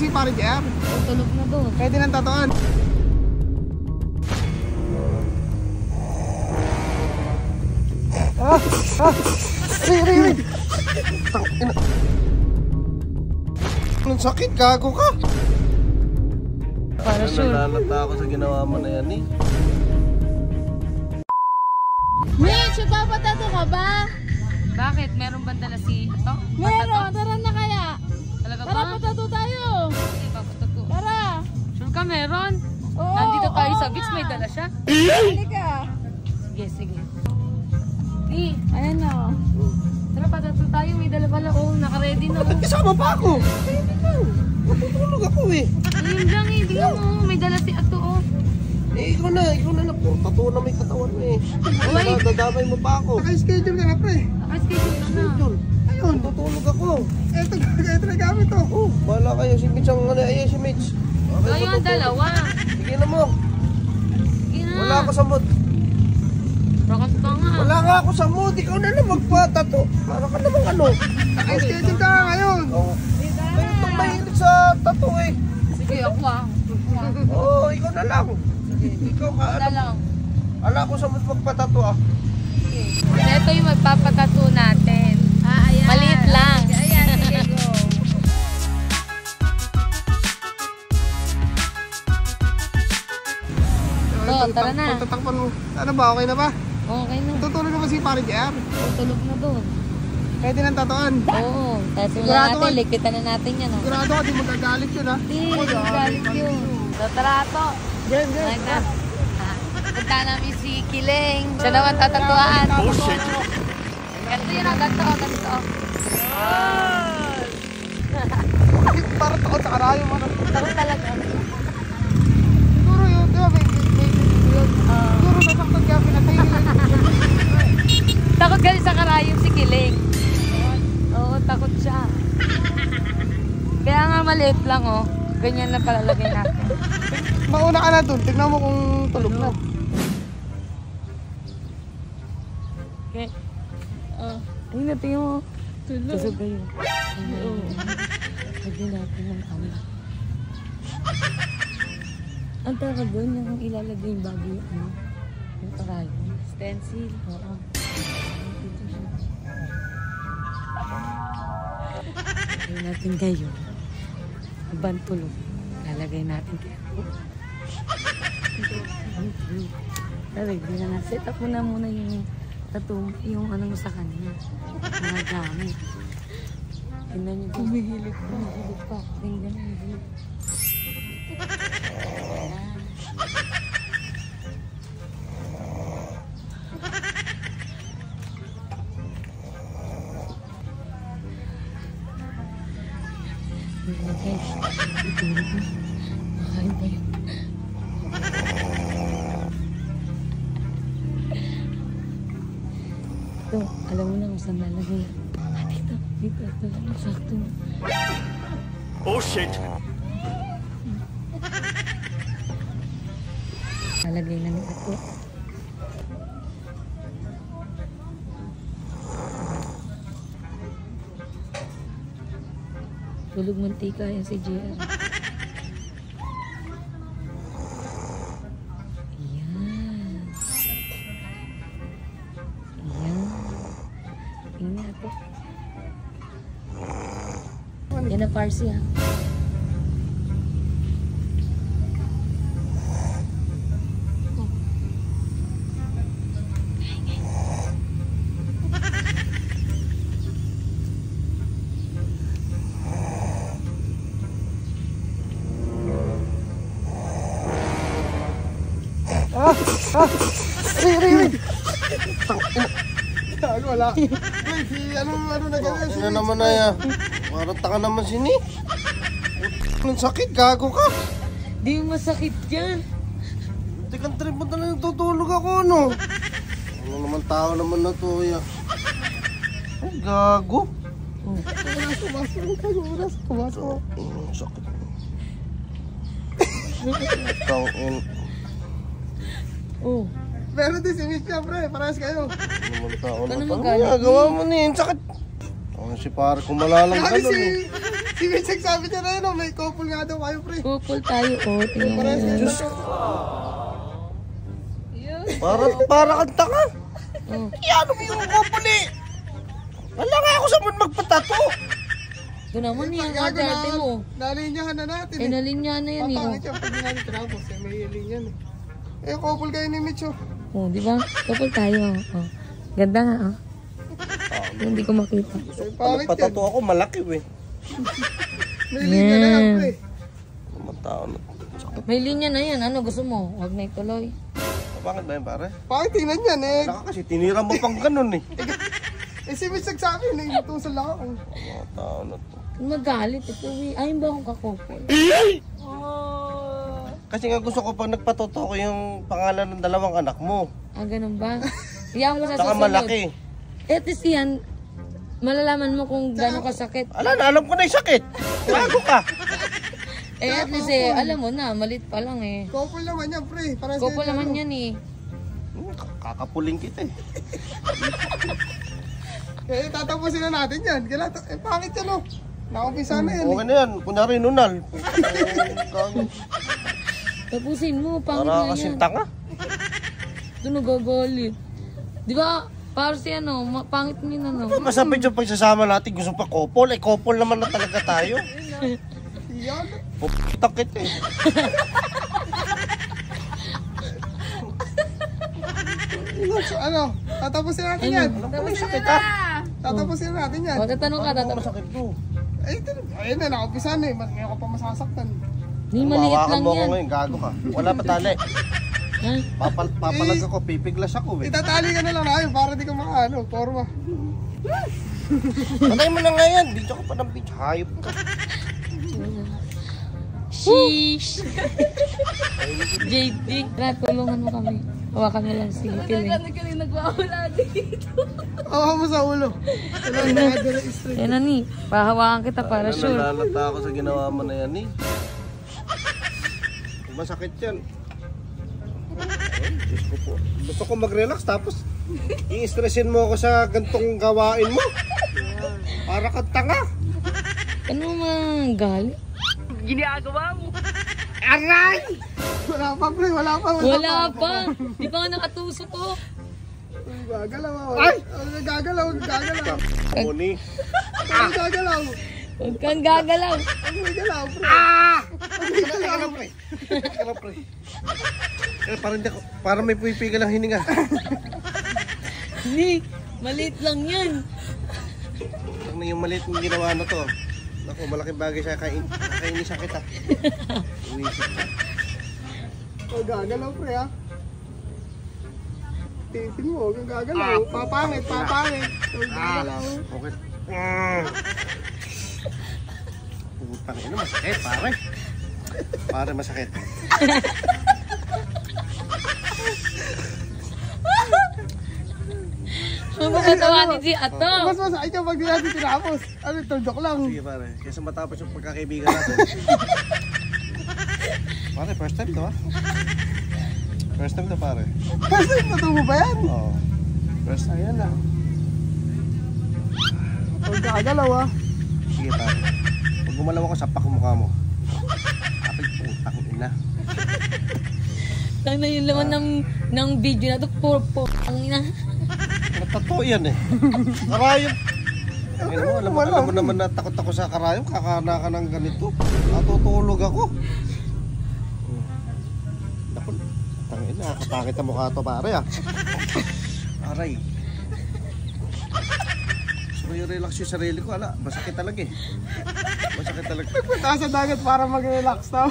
si Pare JR. Tulog na doon. Pwede nang tatuan. Ring. Tangina. Anong sakit, gago ka? Para sure. Nalalata ako sa ginawa mo na yan eh. Mitch, papatato ka ba? Bakit? Meron ba dala si ito? Meron, tara na kaya. Talaga ba? Tara, patato tayo. Sige, papatato. Tara. Sure ka meron? Oo, Nandito tayo oo sa beach, nga. may dala siya. Halika. Sige. Ayan na. Tara, patato tayo. May dala pala. Oh, naka-ready na. Bakit kasama pa ako? Matutulog ako eh. Ayun lang eh. Tingnan mo. May dala si Ato. Oh. Eh, ikaw na puro tattoo na may katawan mo eh. Uy. Dadamay mo pa ako. Naka-schedule ka na, pre. Naka-schedule na na. Yun, Ayun. tutulog ako. Ito na gamit to. Oh, bahala kayo. Si Mitch ang ayan si Mitch. Okay, Kayo ang dalawa. Sige na mo. Sige na. Wala ako sa mood. Rakas ka nga. Wala nga ako sa mood. Ikaw na lang magpatato. Para ka namang ano. Naka-schedule ka ngayon. Oh. Itong mahilig sa tattoo eh. Sige, ako ah. Oo, ikaw na lang. Ikaw ka, Wala lang. ala ko sa mood magpatato ah. Ito yung magpapatato natin. Ayan. Maliit lang. Ayan, sige, go. Tara na. Tatakpan mo. Ano ba? Okay na ba? Okay na. Tutulog na ba si Pare JR? Tulog na doon. Pwede nang tatuan. Oo. Tapos Sigurado natin, ka? ligpitan na natin yan. Oh. Sigurado ka, di magagalit yun ha. Hindi, galit yun. So, tara Ato. Punta namin si Kileng. Siya naman tatatuan. Oh shit. Ganito yun, ganito. Para takot sa karayo mo. Takot talaga. Siguro yun, di ba? May yun. Siguro nasaktan kaya pinatay nila. Takot galing sa karayom si Kileng. Oo, takot siya. Kaya nga maliit lang oh. Ganyan na palalagay natin. Mauna ka na dun. Tignan mo kung tulog na. Okay. Ayun na tingin mo. Tulog kayo. Lagyan natin ng kama. Ang tawag doon yung ilalagay yung bago yung ano. Yung karayom. Stencil. Oo. Dito siya. Lagay natin kayo. Ibang tulog. Lalagay natin kayo. Lalagay na nga. Set up mo na muna yung tattoo, yung ano mo sa kanya. Mga gamit. Tingnan niyo doon. Humihilip pa. Tingnan niyo doon. Guys, itulog mo. Makain pa yun. Ito, alam mo na kung saan lalagay. Dito. Ito lang. Sakto. Oh shit. Lalagay na ni Ato. Tulog mantika yan si JR. Ayan. Tingnan Ato. Yan na Parsi ha. Ring. Tago, wala. Wait, si ano na gano'n? Ano naman na yan? Parang taka naman sini. Anong sakit, gago ka? Di masakit yan. Tikang trip mo talagang tutulog ako, no? Ano naman tao naman na to, ya? Ay, gago. Pumasok. Sakit. Tangin. Oh. Pero din si Mitch syempre, parehas kayo. Ano naman tao na Ano to? magalit? Gawa mo na yun, sakit. Ano si pare, kung malalang ka Lagi nun si eh. Si Mitch sabi niya na yun, may couple nga daw kayo, pre. Couple tayo, oh. Tingnan mo Parehas yan. kayo na to. Yun. Para kang tanga. Oh. Ano mo yung couple eh? Wala nga ako sa mun magpatato. Ito naman yan, Gago na, ate mo. nalinyahan na natin Eh, nalinyahan na yan eh. Papangit yan, pag natin tinapos eh, may linyan eh. Eh, couple kayo ni Mitch oh. Oh, di ba? Couple tayo, oh. Ganda nga, oh. Hindi ko makita. Eh, pangit yan. Patato ako malaki eh. May linya na yan, Yan. pre. Naman tao na. May linya na yan. Ano gusto mo? Huwag na ituloy. Bakit ba yun pare? Pangit tingnan yan eh. Wala ka kasi tinira mo pang ganun eh. Eh, si Mitch nagsabi, naimutusan lang ako. Mga tao na to. Magalit ito, eh. Ayun ba akong kakopol? Oh. Kasi nga gusto ko pag nagpatoto ko yung pangalan ng dalawang anak mo. Ah, ganun ba? Iyan mo sa Saka susunod. malaki. Eh, at least yan, malalaman mo kung gano'ng kasakit. Ala na, alam ko na yung sakit. Bago ka. Eh, at least eh, alam mo na, malit pa lang eh. Couple naman yan, pre. Para sa Couple naman yan eh. Kakapuling kita eh. Eh, tatapusin na natin yan. Eh, pangit yan oh. Nakumpisa na yan Okay na yan. Kunyari nunal. Tapusin mo, pangit Para na kasing yan. tanga. Ito nagagalit. Di ba, para si ano, pangit din ano. Masapit yung pagsasama natin. Gusto pa couple. Eh, couple naman na talaga tayo. Yan. Puputak kita eh. So, ano, tatapusin natin yan. Tapos na. Tatapusin natin yan. O, tatanong ka, tatanong. Masakit to. Eh, ayun na, nakumpisa na eh. Ngayon ko pa masasaktan. Di maliit Hawakan lang mo ako yan. ngayon. Gago ka. Wala pa tali. Ha? Papalag ako. Pipiglas ako eh. Itatali ka na lang namin para di ka makaano, forma. Patay mo na nga yan. Video ko pa ng video. Hayop ka. Sheesh! JD, tara, tulungan mo kami. Hawakan mo lang si Piling. Gano'n ka rin nagwawala dito. Awa mo sa ulo. Kailangan nakadala straight. Yan na ni, pahawakan kita para sure. Nalalata ako sa ginawa mo na yan eh. Masakit yan. Ay, Diyos ko po. Gusto ko mag-relax tapos i-stressin mo ako sa gantong gawain mo. Para kang tanga. Ano mang galit? Wala pa, pre. Wala pa. Wala pa! Di pa nga nakatuso to. Gagalaw ako. Ay! Gagalaw. Muni. Gagalaw. Huwag kang gagalaw. May galaw, pre. Teka lang, pre. Teka lang, pre. Parang may pipigil ang hininga. Ni, maliit lang yan. Ano yung maliit mong ginawa na to? Naku, malaking bagay siya. Kainisan kita. Uwisip ka. Oh, gagalaw, pre, ha? Titin mo, huwag kang gagalaw. Papangit. Huwag gagalaw. Okay. Putang ina, masakit, pare. Pare, masakit. Ano ba tawanin si Ato? Mas masakit yung pag di natin tinapos. Ano, tuldok lang. Sige, pare. Kaysa matapos yung pagkakaibigan natin. Pare, first time to, ha? First time to, pare. Kasi natubo ba yan? Oo. First time. Ayan lang. Huwag gagalaw, ha? Sige, pare. Pag gumalaw ako, sapak ang mukha mo. Kapit, putang ina. Tang na yung laman ng video na to, puro ang ina. Totoo yan eh. Karayom. Alam mo naman na takot ako sa karayom. Kakana ka ng ganito. Natutulog ako. Naku, tangin na. Nakakapangit ang mukha to pare ah. Aray. Gusto ko yung relax yung sarili ko. Ala, masakit talaga eh. Masakit talaga. Nagpunta sa dagat para mag-relax na.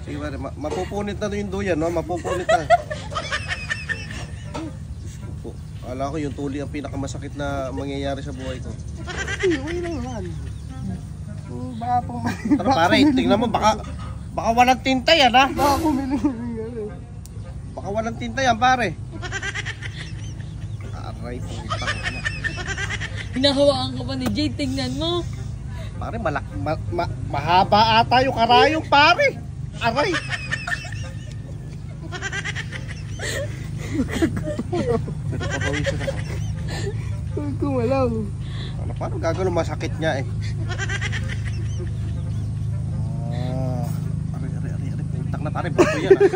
Sige pare, mapupunit na yung duyan, no? Mapupunit na. Ala ko yung tuli ang pinakamasakit na mangyayari sa buhay ko. Uy lang naman. Baka pong... Tara pare, tingnan mo, baka walang tinta yan ha? Baka kumiling. Baka walang tinta yan pare. Aray, putang ina. Hinahawaan ka pa ni Jay, tingnan mo. Pare, mahaba ata yung karayong pare. Aray. Pero papawisan ako. Kumalaw. Ano, paano gagawin masakit niya eh? na pare, buto yan ah.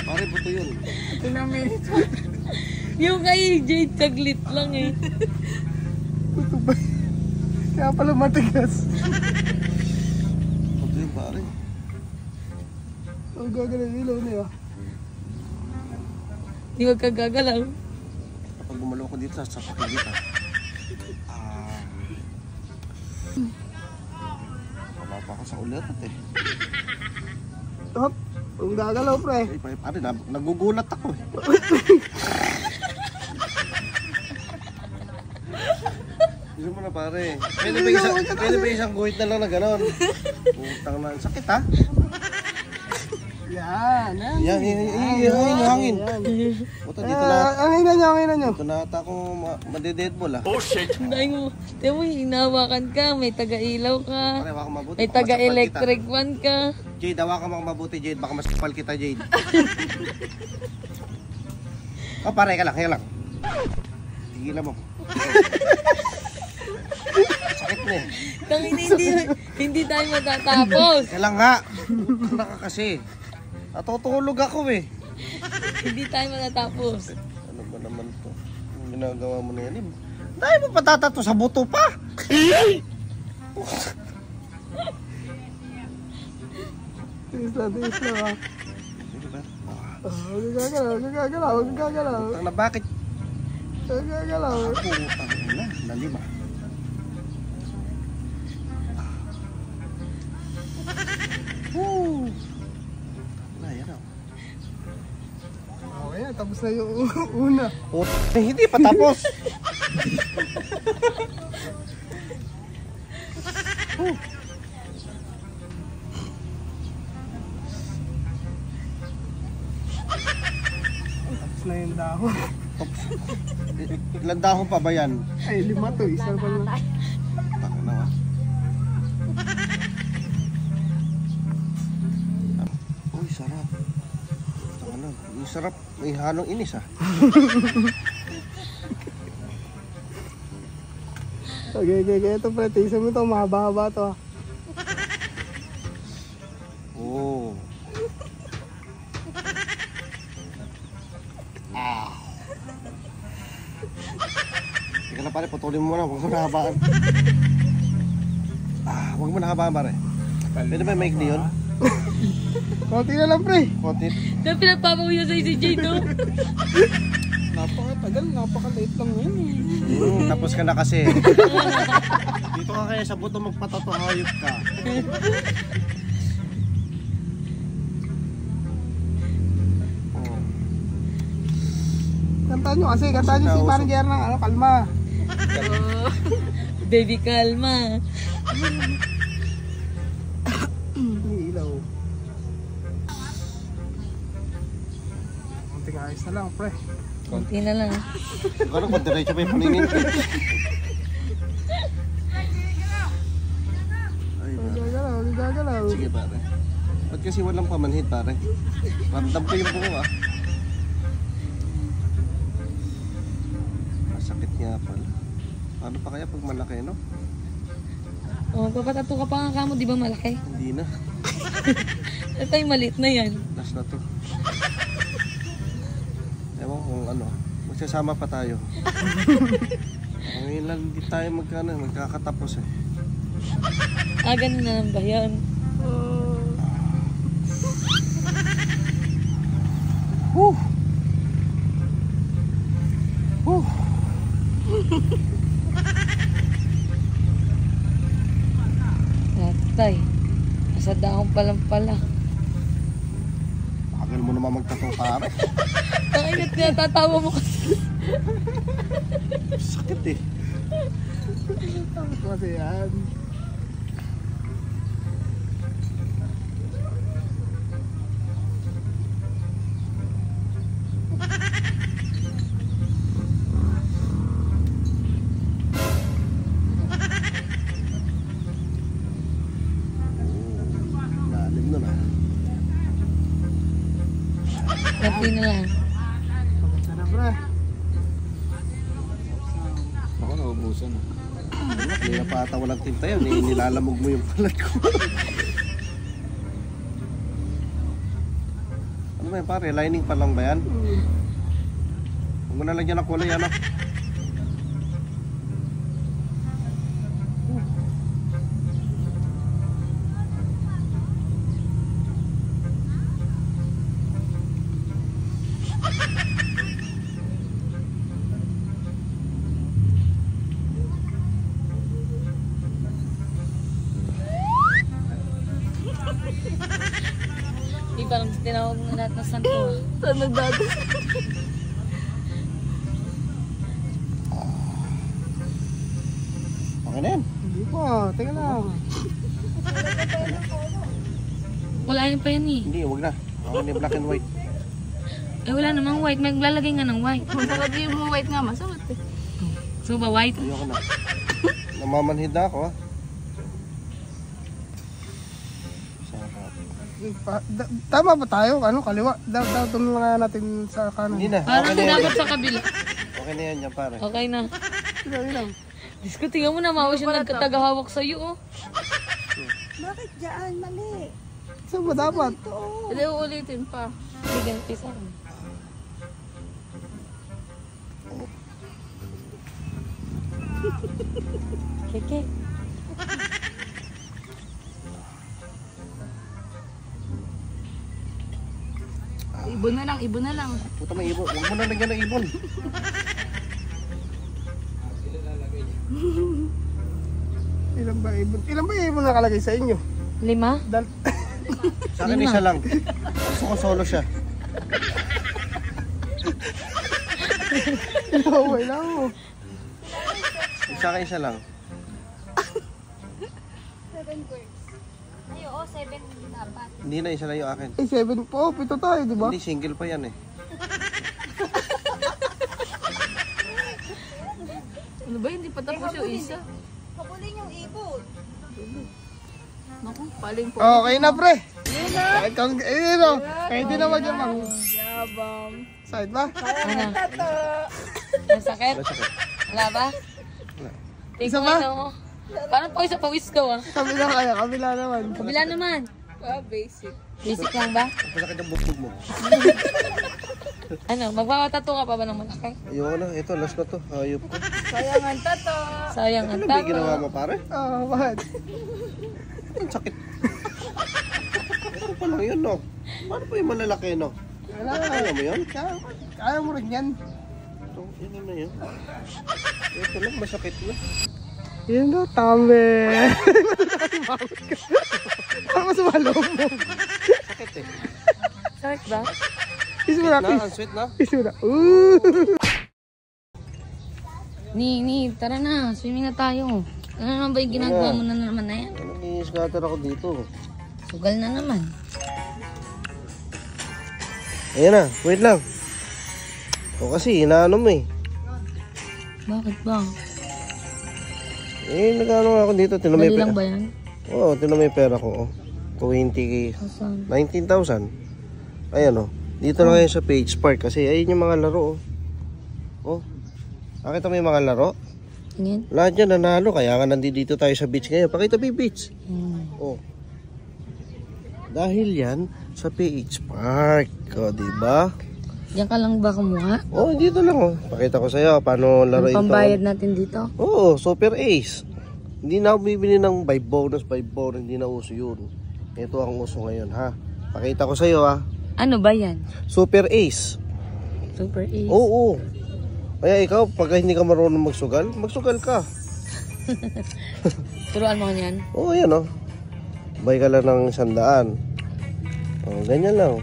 Pare, buto yun. Ilang minutes. Yung kay Jade, saglit lang eh. Ito ba? Kaya pala matigas. Buto yun pare. Ang gagawin ng ilaw niya. Di wag ka gagalaw. Kapag gumalaw ko dito sa pakigit ah. Wala pa ako sa ulit eh. Hop! Ang gagalaw, pre. Ay, pare, nagugulat ako eh. Gusto mo na pare. Pwede ba isang guhit na lang na gano'n? Putang na. Sakit ha? Yan. Yan, yung hangin. Puta, dito na. Ang ina nyo. Dito na ata akong madedeadball ah. Dahil mo, tiyan mo, hinawakan ka, may taga-ilaw ka, Pare, hawakan mabuti. may baka masakpal taga-electric fan ka. kita. Jade, hawakan mo mabuti Jade. Baka masakpal kita Jade. Oh, pare, ka lang. Tigilan mo. Sakit na eh. Tangina, hindi tayo matatapos. Kailan nga? Puta ka kasi. Natutulog ako eh. Hindi tayo matatapos. Ano ba naman to? Ang ginagawa mo na yan eh. Dahil mo patatato sa buto pa. Tiis lang ah. Sige ba? Huwag gagalaw. Putang na bakit? Huwag gagalaw. Putang na. Lalim ah. Woo! Wala yan ah. Okay na, tapos na yung una. Hindi pa tapos. Tapos na yung dahon. Ilan dahon pa ba yan? Ay, 5 to. Isa pa lang. Taka na ah. Uy, sarap. Taka na. Yung sarap. May halong inis ah. Okay. Ito pre, tiisan mo to. Mahaba-haba to. Oh. Teka na pare, putulin mo muna. Huwag mo nahabaan. Huwag mo nahabaan pare. Pwede ba maikli yun? Konti na lang pre. Konti. Dahil pinagpapawi na sa'yo si Jade, no? Napakatagal, napakaliit lang yun eh. Tapos ka na kasi. Dito ka kaya sa buto magpatato, hayop ka. Oh. Kantaan nyo kasi, kantaan nyo si parang Gerna, ano, kalma. Baby, kalma. Ilaw. Konting ayos na lang pre. Kunti na lang. Siguro kung diretso pa yung paningin ko. Ay, Huwag gagalaw. sige pare. Ba't kasi walang pamanhid pare? Ramdam ko yung buko ah. Masakit nga pala. Paano pa kaya pag malaki no? Oh, papatato ka pa nga kamo, di ba malaki? Hindi na. Ito yung maliit na yan. Last na to. Ewan ko kung ano. Magsasama pa tayo. Ngayon lang hindi tayo magkakatapos eh. Ganun na lang ba yan? Woo! Woo! Tatay. Nasa dahon pa lang pala. Tagal mo naman magtato pare. Tanginit nga, tatawa mo kasi. Sakit eh. Kasi yan. Lalim nun ah. Kunti na lang. Pagkita na pre. Ako naubusan ah. Hindi na pa ata walang tinta yun eh. Nilalamog mo yung palat ko. ba yan pare? Lining pa lang ba yan? Huwag mo na lagyan ng kulay ano? Di parang tinawag na lahat ng santo. Saan nagdado? Okay na yan. Hindi pa, teka lang. Wala yun pa yan eh. Hindi, huwag na. Okay na black and white. Eh wala namang white. Maglalagay nga ng white. Kung sabi mo white nga, masakit eh. So ba white? Ayoko na. Namamanhid na ako ha. Tama ba tayo? Ano, kaliwa? Doon na natin sa kanan. Hindi na. Parang Okay na yan. dapat sa kabila. Okay na yan yan pare. Okay na. Yun lang. Diyos ko, tingnan mo na, mawas yung nagkatagahawak sa'yo, oh. Bakit dyan? Mali. Saan ba dapat? Hindi, uulitin pa. Hindi, ganito isa. Keke. Ibon na lang, ibon na lang. Puta may ibon. Huwag mo na lagyan ng ibon. Ilan ba ibon? Ilan ba ibon nakalagay sa inyo? 5? Sa akin isa lang. Gusto ko solo siya. Okay lang mo. Sa akin isa lang. Ay, oo, 7 dapat. Hindi na isa lang yung akin. Eh, 7 po. 7 tayo, di ba? Hindi single pa yan eh. Ano ba, hindi pa tapos yung isa. Kapulin yung ibon. Naku, paling po. Okay na, pre. Kahit kang, no. Pwede na magyamang. Yabang. Side ba? Ano? Masakit? Masakit. Wala ba? Isa Tingnan ba? mo. Parang pawis ka, ah. Kabila kaya, kabila naman. Kabila naman. Basic. Basic lang ba? Masakit ang bugbog mo. Ano, magpapatato ka pa ba ng malaki? Ayoko na. Ito, last na to. Hayop ko. Sayang ang tato. Sayang ang Ano ba yung ginawa tato. mo pare? Bakit? Ang sakit. Ito pa lang yun no. Paano pa yung malalaki no? Wala. Kaya mo yun? Kaya mo rin yan. Ito, yun na yun. Ito lang, masakit na. Yan na, tame. Parang masumalo mo. Sakit eh. Sakit ba? Kiss mo na, Na, kiss. ang sweet na. Kiss mo na. Ni, tara na. Swimming na tayo. Ano naman ba yung ginagawa mo na naman na yan? Nag-i-scatter ako dito. Sugal na naman. Ayan na, wait lang. O kasi, inaano mo eh. Bakit ba? Eh, nag-ano ako dito. Tinamay Dali lang ba yan? Oo, tinamay pera ko. Oh. 20K. Asan? 19,000. Ayan o. Dito lang kayo sa Page Park kasi ayun yung mga laro. Oh. Nakita mo yung mga laro? Tingin? Lahat yan nanalo. Kaya nga nandito tayo sa beach ngayon. Pakita mo yung beach. Oh. Dahil yan sa Page Park. O, diba? Diyan ka lang ba kumuha? Oh, dito lang oh. Pakita ko sa'yo paano Ang laruin to. pambayad natin dito? Oo, Super Ace. Hindi na ako bibili ng 5 bonus. Hindi na uso yun. Ito ang uso ngayon ha. Pakita ko sa'yo ha. Ano ba yan? Super Ace. Super Ace? Oo. Kaya ikaw, pag hindi ka marunong magsugal, magsugal ka. Turuan mo ka niyan? Oo, yan oh. Buy ka lang ng 100. Oh, ganyan lang.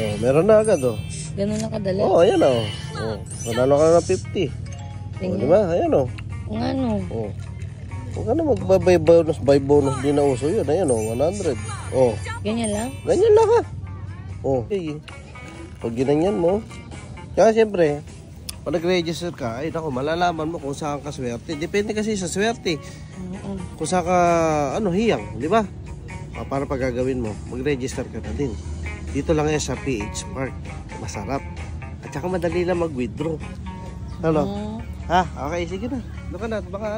Oh, meron na agad oh. Ganun lang kadali? Oo, ayan oh. Oh, manalo ka na ng 50. Oh, di ba? Ayan oh. Kung ano? Oh. Huwag ka na magbabay bonus, buy bonus, di na uso yun. Ayan oh, 100. Oh, Ganyan lang? ganyan lang ha. Oh, okay. Pag ginanyan mo, kaya siyempre, pag nag-register ka, ay naku, malalaman mo kung saan ka swerte. Depende kasi sa swerte. Kung saan ka, hiyang, di ba? Para pag gagawin mo, mag-register ka na din. Dito lang yan sa PH Park. Masarap. At saka madali lang mag-withdraw. Ano? Ha? Okay, sige na. Doon ka na. Baka